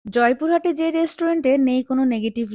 জয়পুরহাটে যে রেস্টুরেন্টে নেই কোনো নেগেটিভ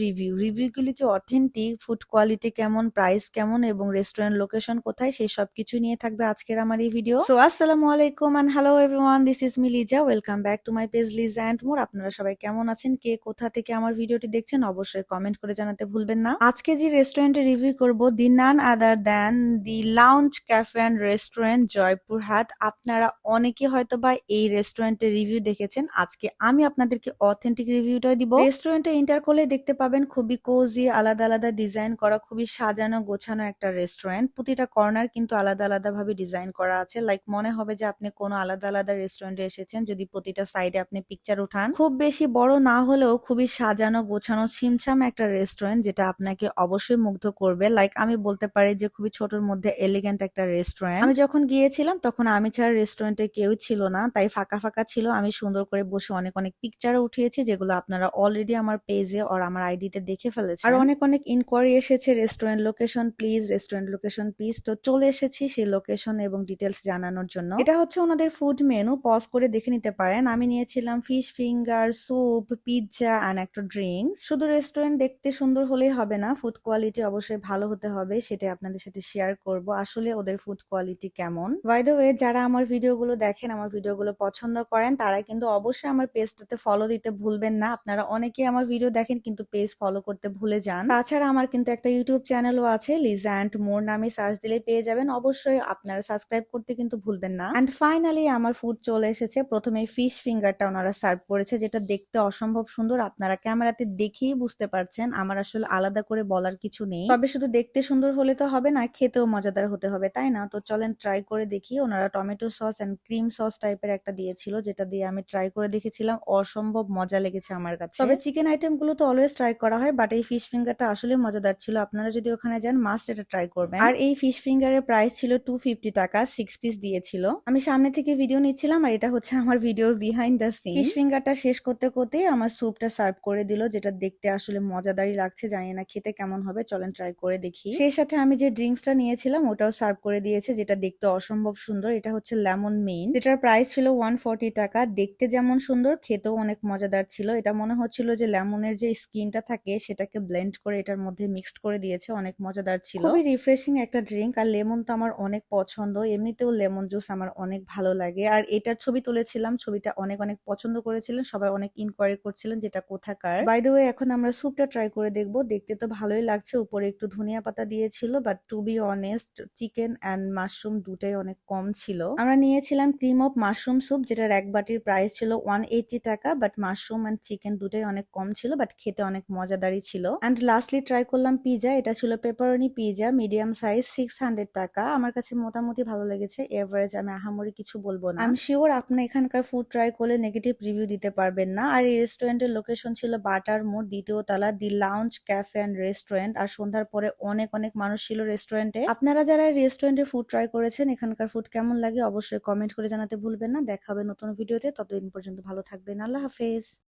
রিভিউগুলি কি অথেন্টিক, ফুড কোয়ালিটি কেমন, প্রাইস কেমন এবং রেস্টুরেন্ট লোকেশন কোথায় সেই সবকিছু নিয়ে থাকবে আজকের আমার এই ভিডিও। সো আসসালামু আলাইকুম and hello everyone, this is me Liza. Welcome back to my page Liza and more. আপনারা সবাই কেমন আছেন, কে কোথা থেকে আমার ভিডিওটি দেখছেন অবশ্যই কমেন্ট করে জানাতে ভুলবেন না। আজকে যে রেস্টুরেন্টে রিভিউ করব, the none other than the lounge cafe and restaurant Joypurhat. আপনারা অনেকে হয়তো বা এই রেস্টুরেন্টের রিভিউ দেখেছেন, আজকে আমি আপনাদেরকে অথেন্টিক রিভিউটাই দিব। রেস্টুরেন্টে এন্টার করলে দেখতে পাবেন খুবই কোজি, আলাদা আলাদা ডিজাইন করা, খুবই সাজানো গোছানো একটা রেস্টুরেন্ট। প্রতিটা কর্নার কিন্তু আলাদা আলাদা ভাবে ডিজাইন করা আছে, লাইক মনে হবে যে আপনি কোনো আলাদা আলাদা রেস্টুরেন্টে এসেছেন যদি প্রতিটা সাইডে আপনি পিকচার উঠান। খুব বেশি বড় না হলেও খুবই সাজানো গোছানো ছিমছাম একটা রেস্টুরেন্ট, যেটা আপনাকে অবশ্যই মুগ্ধ করবে। লাইক আমি বলতে পারি যে খুবই ছোটর মধ্যে এলিগেন্ট একটা রেস্টুরেন্ট। আমি যখন গিয়েছিলাম তখন আমি ছাড়া রেস্টুরেন্টে কেউ ছিল না, তাই ফাঁকা ফাঁকা ছিল। আমি সুন্দর করে বসে অনেক অনেক পিকচারও উঠিয়েছি, যেগুলো আপনারা অলরেডি আমার পেজে আর আমার আইডিতে দেখে ফেলেছেন। আর অনেক অনেক ইনকোয়ারি এসেছে, restaurant location please, restaurant location please. তো চলে এসেছি সেই লোকেশন এবং ডিটেলস জানানোর জন্য। এটা হচ্ছে ওনাদের ফুড মেনু, পজ করে দেখে নিতে পারেন। আমি নিয়েছিলাম fish finger, soup, pizza and একটা ড্রিঙ্কস। শুধু রেস্টুরেন্ট দেখতে সুন্দর হলেই হবে না, ফুড কোয়ালিটি অবশ্যই ভালো হতে হবে, সেটা আপনাদের সাথে শেয়ার করব আসলে ওদের ফুড কোয়ালিটি কেমন। বাই দ্য ওয়ে, যারা আমার ভিডিওগুলো দেখেন, আমার ভিডিওগুলো পছন্দ করেন, তারা কিন্তু অবশ্যই আমার পেজটাতে ফলো দিতে ভুলবেন না। আপনারা অনেকেই আমার ভিডিও দেখেন কিন্তু পেজ ফলো করতে ভুলে যান। তাছাড়া আমার কিন্তু একটা ইউটিউব চ্যানেলও আছে, লিজা অ্যান্ড মোর নামে সার্চ দিলে পেয়ে যাবেন। অবশ্যই আপনারা সাবস্ক্রাইব করতে কিন্তু ভুলবেন না। অ্যান্ড ফাইনালি আমার ফুড চলে এসেছে। প্রথমে ফিশ ফিঙ্গারটা ওনারা সার্ভ করেছে, যেটা দেখতে অসম্ভব সুন্দর। আপনারা ক্যামেরাতে দেখেই বুঝতে পারছেন, আমার আসলে আলাদা করে বলার কিছু নেই। তবে শুধু দেখতে সুন্দর হলে তো হবে না, খেতেও মজাদার হতে হবে, তাই না? তো চলেন ট্রাই করে দেখি। ওনারা tomato sauce and cream sauce টাইপের একটা দিয়েছিল, যেটা দিয়ে আমি ট্রাই করে দেখেছিলাম, অসম্ভব মজা লেগেছে আমার কাছে। তবে চিকেন আইটেম গুলো তো অলওয়েজ ট্রাই করা হয়, বাট এই ফিশ ফিঙ্গারটা আসলে মজাদার ছিল। আপনারা যদি ওখানে যান মাস্ট এটা ট্রাই করবেন। আর এই ফিশ ফিঙ্গারের প্রাইস ছিল 250 টাকা, 6 পিস দিয়েছিল। আমি সামনে থেকে ভিডিও নিচ্ছিলাম, আর এটা হচ্ছে আমার ভিডিওর বিহাইন্ড দ্য সিন। ফিশ ফিঙ্গারটা শেষ করতে করতে আমার স্যুপটা সার্ভ করে দিল, যেটা দেখতে আসলে মজাদারই লাগছে। জানি না খেতে কেমন হবে, চলেন ট্রাই করে দেখি। সেই সাথে আমি যে ড্রিঙ্কসটা নিয়েছিলাম ওটাও সার্ভ করে দিয়েছে, যেটা দেখতে অসম্ভব সুন্দর। এটা হচ্ছে লেমন মেইন, যেটার প্রাইস ছিল 140 টাকা। দেখতে যেমন সুন্দর, খেতেও অনেক মজাদার ছিল। এটা মনে হচ্ছিল যে লেমনের যে স্কিনটা থাকে সেটাকে ব্লেন্ড করে এটার মধ্যে মিক্সড করে দিয়েছে, অনেক মজাদার ছিল। খুবই রিফ্রেশিং একটা ড্রিঙ্ক। আর লেমন তো আমার অনেক পছন্দ, এমনিতেও লেমন জুস আমার অনেক ভালো লাগে। আর এটার ছবি তুলেছিলাম, ছবিটা অনেক অনেক পছন্দ করেছিলেন সবাই, অনেক ইনকোয়ারি করছিলেন যেটা কোথাকার। বাই দ্য ওয়ে, এখন আমরা স্যুপটা ট্রাই করে দেখবো। দেখতে তো ভালোই লাগছে, উপরে একটু ধনিয়া পাতা দিয়েছিল, but to be honest chicken and mushroom দুটাই অনেক কম ছিল। আমরা নিয়েছিলাম ক্রিম অফ মাশরুম স্যুপ, যেটার এক বাটির প্রাইস ছিল 180 টাকা, বাট মাশরুম অ্যান্ড চিকেন দুটাই অনেক কম ছিল, বাট খেতে অনেক মজাদারই ছিল। অ্যান্ড লাস্টলি ট্রাই করলাম পিজা। এটা ছিল পেপারনি পিজা, মিডিয়াম সাইজ, 600 টাকা। আমার কাছে মোটামুটি ভালো লেগেছে, এভারেজ, আমি আহামরি কিছু বলবো না। আমি শিওর আপনি এখানকার ফুড ট্রাই করলে নেগেটিভ রিভিউ দিতে পারবেন না। আর এই রেস্টুরেন্টের লোকেশন ছিল বাটার মোড়, দ্বিতীয় তলা, দি লাউঞ্জ ক্যাফে অ্যান্ড রেস্টুরেন্ট। আর সন্ধ্যার পরে অনেক অনেক মানুষ ছিল রেস্টুরেন্টে। আপনারা যারা রেস্টুরেন্টে ফুড ট্রাই করেছেন, এখানকার ফুড কেমন লাগে অবশ্যই কমেন্ট করে জানাতে ভুলবেন না। দেখা হবে নতুন ভিডিওতে, ততদিন পর্যন্ত ভালো থাকবেন। আল্লাহ হাফেজ।